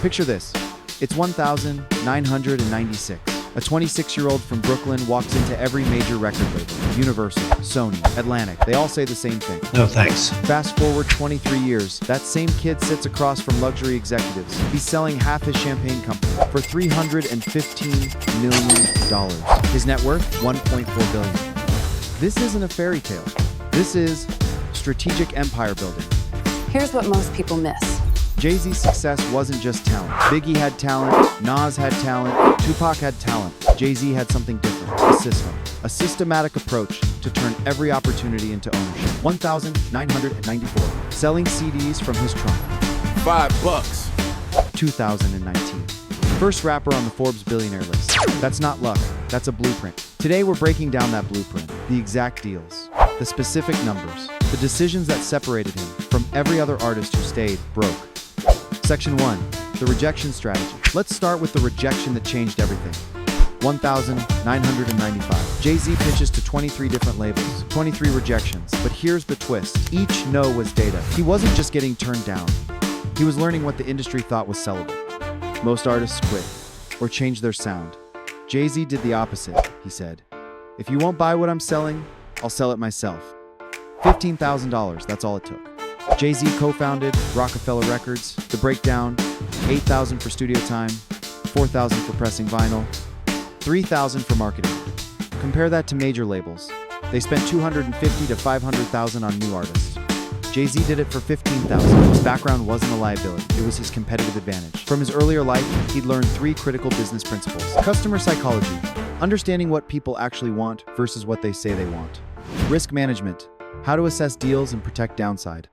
Picture this. It's 1996. A 26-year-old from Brooklyn walks into every major record label. Universal, Sony, Atlantic. They all say the same thing. No thanks. Fast forward 23 years, that same kid sits across from luxury executives. He's selling half his champagne company for $315 million. His net worth, $1.4 billion. This isn't a fairy tale. This is strategic empire building. Here's what most people miss. Jay-Z's success wasn't just talent. Biggie had talent, Nas had talent, Tupac had talent. Jay-Z had something different, a system. A systematic approach to turn every opportunity into ownership. 1994. Selling CDs from his trunk. $5. 2019. First rapper on the Forbes Billionaire list. That's not luck, that's a blueprint. Today we're breaking down that blueprint, the exact deals, the specific numbers, the decisions that separated him from every other artist who stayed broke. Section 1. The rejection strategy. Let's start with the rejection that changed everything. 1995. Jay-Z pitches to 23 different labels, 23 rejections. But here's the twist. Each no was data. He wasn't just getting turned down. He was learning what the industry thought was sellable. Most artists quit or changed their sound. Jay-Z did the opposite, he said. If you won't buy what I'm selling, I'll sell it myself. $15,000, that's all it took. Jay-Z co-founded Rockefeller Records. The breakdown, $8,000 for studio time, $4,000 for pressing vinyl, $3,000 for marketing. Compare that to major labels. They spent $250,000 to $500,000 on new artists. Jay-Z did it for $15,000. His background wasn't a liability, it was his competitive advantage. From his earlier life, he'd learned 3 critical business principles. Customer psychology, understanding what people actually want versus what they say they want. Risk management, how to assess deals and protect downside.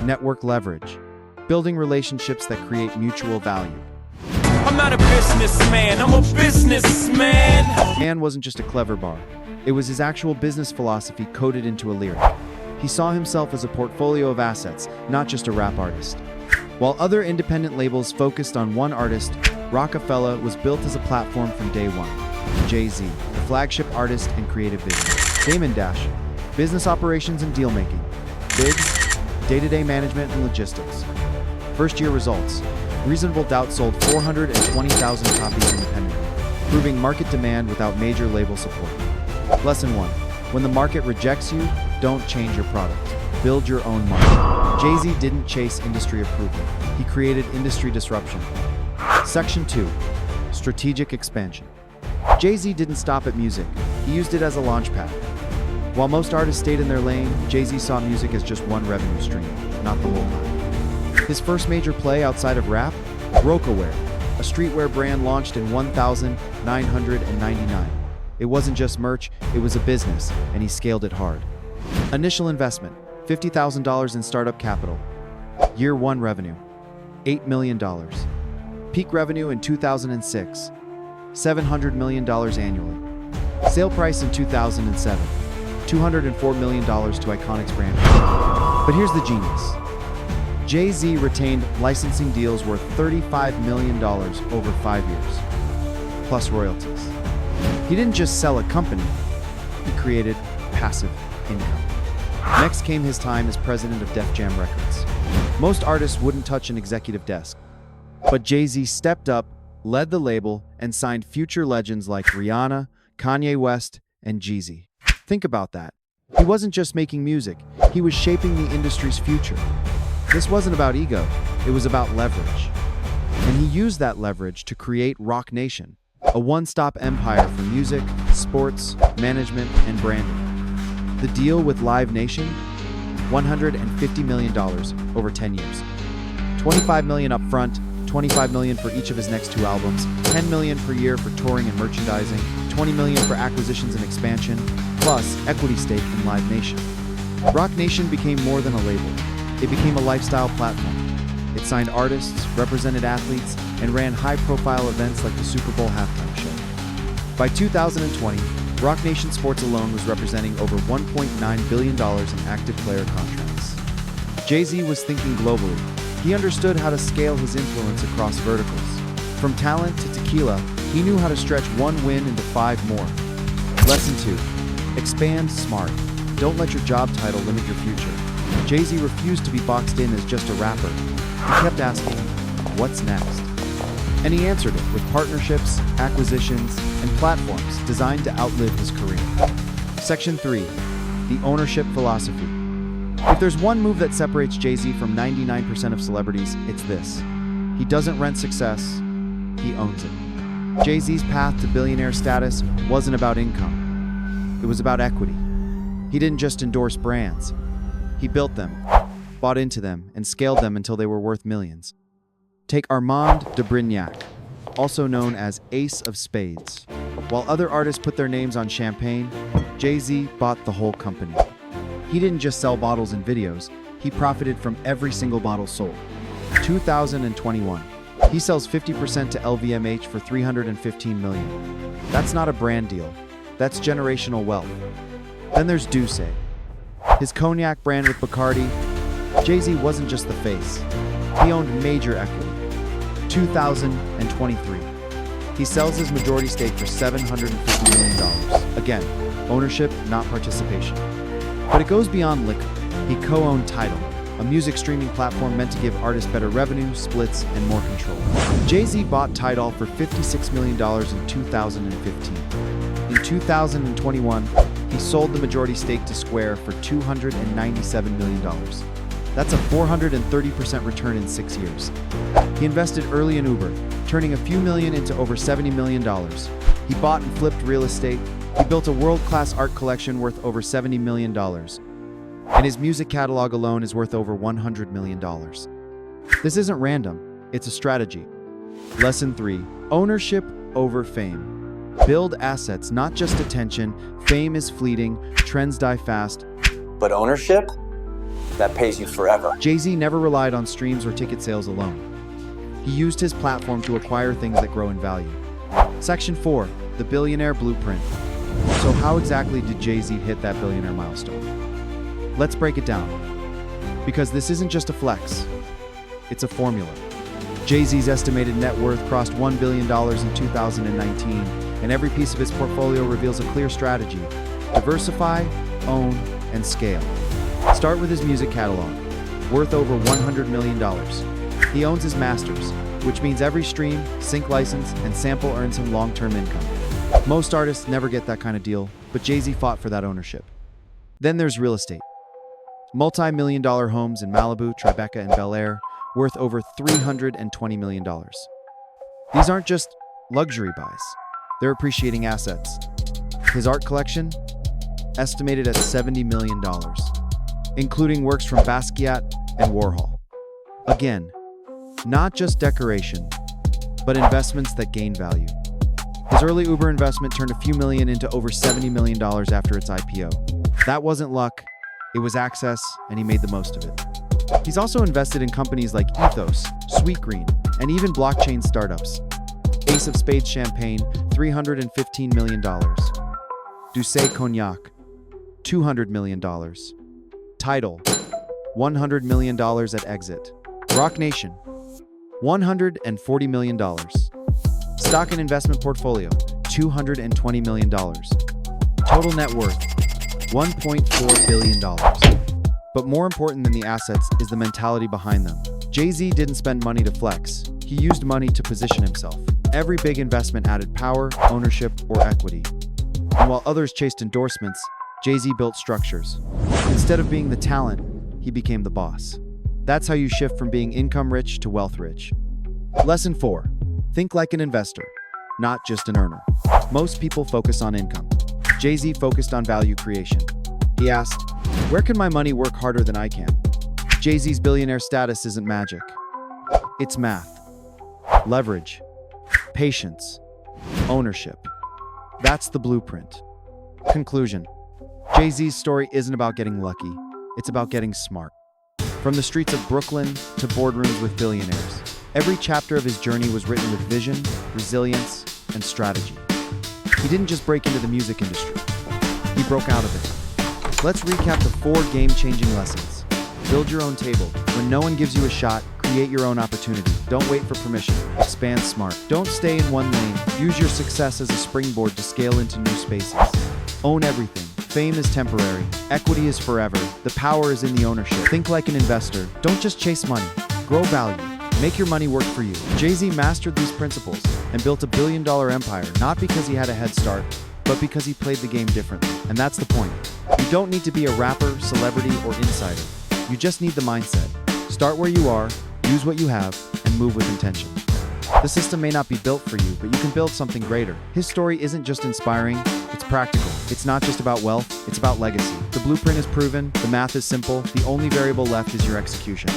Network leverage, building relationships that create mutual value. I'm not a businessman, I'm a businessman. Man wasn't just a clever bar. It was his actual business philosophy coded into a lyric. He saw himself as a portfolio of assets, not just a rap artist. While other independent labels focused on one artist, Rockefeller was built as a platform from day one. Jay-Z, the flagship artist and creative vision. Damon Dash, business operations and deal-making. Biggs, day-to-day management and logistics. First-year results. Reasonable Doubt sold 420,000 copies independently, proving market demand without major label support. Lesson 1. When the market rejects you, don't change your product. Build your own market. Jay-Z didn't chase industry approval. He created industry disruption. Section 2. Strategic expansion. Jay-Z didn't stop at music. He used it as a launchpad. While most artists stayed in their lane, Jay-Z saw music as just one revenue stream, not the whole pie. His first major play outside of rap? Rocawear, a streetwear brand launched in 1999. It wasn't just merch, it was a business, and he scaled it hard. Initial investment, $50,000 in startup capital. Year 1 revenue, $8 million. Peak revenue in 2006, $700 million annually. Sale price in 2007, $204 million to Iconic's brand. But here's the genius. Jay-Z retained licensing deals worth $35 million over 5 years, plus royalties. He didn't just sell a company, he created passive income. Next came his time as president of Def Jam Records. Most artists wouldn't touch an executive desk, but Jay-Z stepped up, led the label, and signed future legends like Rihanna, Kanye West, and Jeezy. Think about that. He wasn't just making music, he was shaping the industry's future. This wasn't about ego, it was about leverage. And he used that leverage to create Roc Nation, a one-stop empire for music, sports, management, and branding. The deal with Live Nation? $150 million over 10 years. $25 million up front, $25 million for each of his next 2 albums, $10 million per year for touring and merchandising, $20 million for acquisitions and expansion, plus equity stake in Live Nation. Roc Nation became more than a label. It became a lifestyle platform. It signed artists, represented athletes, and ran high-profile events like the Super Bowl halftime show. By 2020, Roc Nation Sports alone was representing over $1.9 billion in active player contracts. Jay-Z was thinking globally. He understood how to scale his influence across verticals. From talent to tequila, he knew how to stretch 1 win into 5 more. Lesson 2. Expand smart. Don't let your job title limit your future. Jay-Z refused to be boxed in as just a rapper. He kept asking, what's next? And he answered it with partnerships, acquisitions, and platforms designed to outlive his career. Section 3. The ownership philosophy. If there's one move that separates Jay-Z from 99% of celebrities, it's this. He doesn't rent success, he owns it. Jay-Z's path to billionaire status wasn't about income. It was about equity. He didn't just endorse brands. He built them, bought into them, and scaled them until they were worth millions. Take Armand de Brignac, also known as Ace of Spades. While other artists put their names on champagne, Jay-Z bought the whole company. He didn't just sell bottles and videos, he profited from every single bottle sold. 2021. He sells 50% to LVMH for $315 million. That's not a brand deal. That's generational wealth. Then there's Douce, his cognac brand with Bacardi. Jay-Z wasn't just the face. He owned major equity. 2023. He sells his majority stake for $750 million. Again, ownership, not participation. But it goes beyond liquor. He co-owned Tidal, a music streaming platform meant to give artists better revenue, splits, and more control. Jay-Z bought Tidal for $56 million in 2015. In 2021, he sold the majority stake to Square for $297 million. That's a 430% return in 6 years. He invested early in Uber, turning a few million into over $70 million. He bought and flipped real estate. He built a world-class art collection worth over $70 million. And his music catalog alone is worth over $100 million. This isn't random, it's a strategy. Lesson 3. Ownership over fame. Build assets, not just attention. Fame is fleeting, trends die fast. But ownership? That pays you forever. Jay-Z never relied on streams or ticket sales alone. He used his platform to acquire things that grow in value. Section 4. The Billionaire Blueprint. So how exactly did Jay-Z hit that billionaire milestone? Let's break it down. Because this isn't just a flex, it's a formula. Jay-Z's estimated net worth crossed $1 billion in 2019, and every piece of his portfolio reveals a clear strategy: diversify, own, and scale. Start with his music catalog, worth over $100 million. He owns his masters, which means every stream, sync license, and sample earns him long-term income. Most artists never get that kind of deal, but Jay-Z fought for that ownership. Then there's real estate. Multi-million-dollar homes in Malibu, Tribeca, and Bel Air, worth over $320 million. These aren't just luxury buys. They're appreciating assets. His art collection? Estimated at $70 million, including works from Basquiat and Warhol. Again, not just decoration, but investments that gain value. His early Uber investment turned a few million into over $70 million after its IPO. That wasn't luck, it was access, and he made the most of it. He's also invested in companies like Ethos, Sweetgreen, and even blockchain startups. Ace of Spades Champagne, $315 million. Douce Cognac, $200 million. Tidal, $100 million at exit. Rock Nation, $140 million. Stock and investment portfolio, $220 million. Total net worth, $1.4 billion. But more important than the assets is the mentality behind them. Jay-Z didn't spend money to flex. He used money to position himself. Every big investment added power, ownership, or equity. And while others chased endorsements, Jay-Z built structures. Instead of being the talent, he became the boss. That's how you shift from being income-rich to wealth-rich. Lesson 4. Think like an investor, not just an earner. Most people focus on income. Jay-Z focused on value creation. He asked, where can my money work harder than I can? Jay-Z's billionaire status isn't magic. It's math, leverage, patience, ownership. That's the blueprint. Conclusion. Jay-Z's story isn't about getting lucky. It's about getting smart. From the streets of Brooklyn to boardrooms with billionaires, every chapter of his journey was written with vision, resilience, and strategy. He didn't just break into the music industry. He broke out of it. Let's recap the 4 game-changing lessons. Build your own table. When no one gives you a shot, create your own opportunity. Don't wait for permission. Expand smart. Don't stay in one lane. Use your success as a springboard to scale into new spaces. Own everything. Fame is temporary. Equity is forever. The power is in the ownership. Think like an investor. Don't just chase money. Grow value. Make your money work for you. Jay-Z mastered these principles and built a billion-dollar empire, not because he had a head start, but because he played the game differently. And that's the point. You don't need to be a rapper, celebrity, or insider. You just need the mindset. Start where you are, use what you have, and move with intention. The system may not be built for you, but you can build something greater. His story isn't just inspiring, it's practical. It's not just about wealth, it's about legacy. The blueprint is proven, the math is simple, the only variable left is your execution.